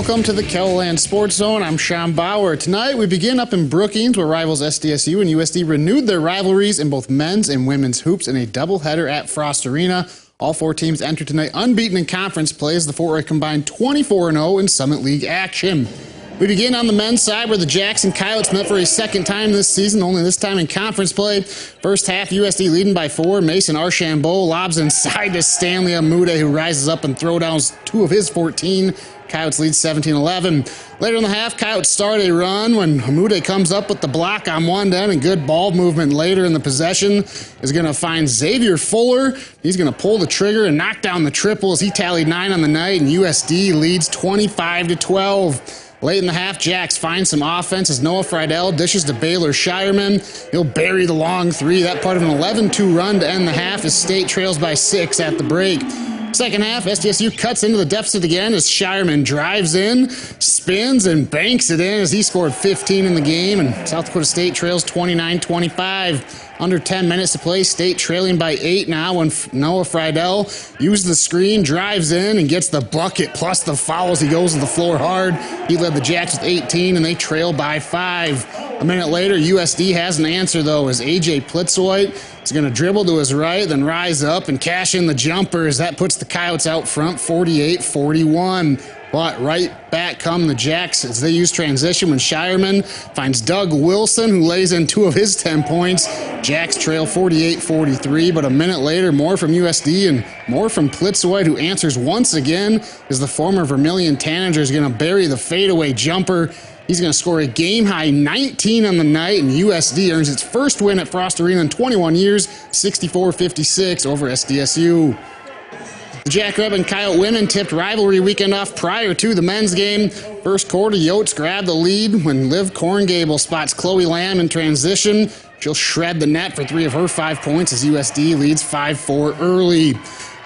Welcome to the KELOLAND Sports Zone. I'm Sean Bauer. Tonight we begin up in Brookings, where rivals SDSU and USD renewed their rivalries in both men's and women's hoops in a doubleheader at Frost Arena. All four teams entered tonight unbeaten in conference play as the four are combined 24-0 in Summit League action. We begin on the men's side, where the Jackson Coyotes met for a second time this season, only this time in conference play. First half, USD leading by 4. Mason Archambault lobs inside to Stanley Amude, who rises up and throw downs 2 of his 14. Coyotes lead 17-11. Later in the half, Coyotes start a run when Amude comes up with the block on one end, and good ball movement later in the possession is going to find Xavier Fuller. He's going to pull the trigger and knock down the triple as he tallied 9 on the night, and USD leads 25-12. Late in the half, Jacks finds some offense as Noah Friedel dishes to Baylor Shireman. He'll bury the long three. That part of an 11-2 run to end the half as State trails by 6 at the break. Second half, SDSU cuts into the deficit again as Shireman drives in, spins, and banks it in as he scored 15 in the game, and South Dakota State trails 29-25. Under 10 minutes to play, State trailing by 8 now when Noah Friedel uses the screen, drives in, and gets the bucket plus the fouls. He goes to the floor hard. He led the Jacks with 18, and they trail by 5. A minute later, USD has an answer, though, as A.J. Plitzweit is going to dribble to his right, then rise up and cash in the jumper as that puts the Coyotes out front 48-41. But right back come the Jacks as they use transition when Shireman finds Doug Wilson, who lays in 2 of his 10 points. Jacks trail 48-43, but a minute later, more from USD and more from Plitzweit, who answers once again as the former Vermilion Tanager is going to bury the fadeaway jumper. He's going to score a game-high 19 on the night, and USD earns its first win at Frost Arena in 21 years, 64-56 over SDSU. The Jackrabbit Coyote women tipped rivalry weekend off prior to the men's game. First quarter, Yotes grabbed the lead when Liv Korngable spots Chloe Lamb in transition. She'll shred the net for 3 of her 5 points as USD leads 5-4 early.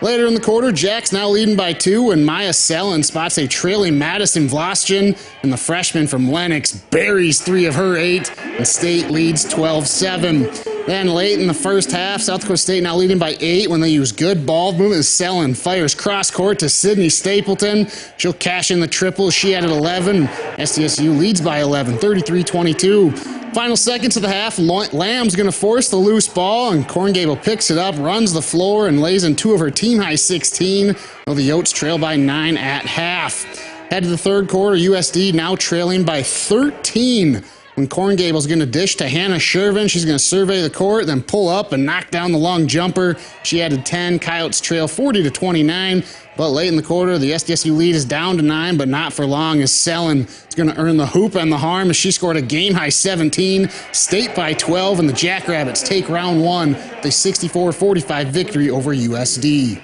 Later in the quarter, Jacks now leading by 2 when Maya Sellen spots a trailing Madison Vlastin, and the freshman from Lennox buries 3 of her 8, and State leads 12-7. Then late in the first half, South Dakota State now leading by 8 when they use good ball movement as Sellen fires cross-court to Sydney Stapleton. She'll cash in the triple. She had 11. SDSU leads by 11, 33-22. Final seconds of the half, Lamb's going to force the loose ball, and Korngable picks it up, runs the floor, and lays in 2 of her team-high 16, while the Yotes trail by 9 at half. Head to the third quarter, USD now trailing by 13. When Korngable's going to dish to Hannah Shervin, she's going to survey the court, then pull up and knock down the long jumper. She added 10. Coyotes trail 40-29. But late in the quarter, the SDSU lead is down to 9, but not for long, as Sellen is going to earn the hoop and the harm as she scored a game-high 17. State by 12, and the Jackrabbits take round 1 with a 64-45 victory over USD.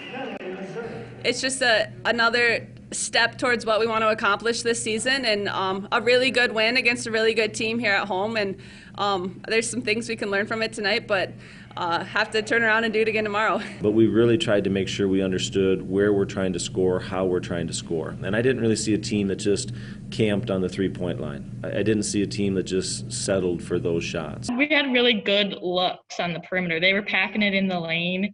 It's just another step towards what we want to accomplish this season, and a really good win against a really good team here at home, and there's some things we can learn from it tonight, but have to turn around and do it again tomorrow. But we really tried to make sure we understood where we're trying to score, how we're trying to score. And I didn't really see a team that just camped on the three-point line. I didn't see a team that just settled for those shots. We had really good looks on the perimeter. They were packing it in the lane,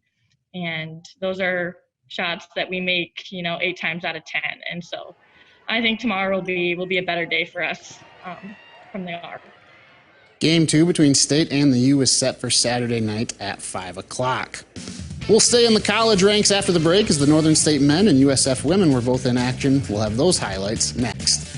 and those are shots that we make, 8 times out of 10. And so I think tomorrow will be a better day for us from the arc. Game 2 between State and the U is set for Saturday night at 5 o'clock. We'll stay in the college ranks after the break as the Northern State men and USF women were both in action. We'll have those highlights next.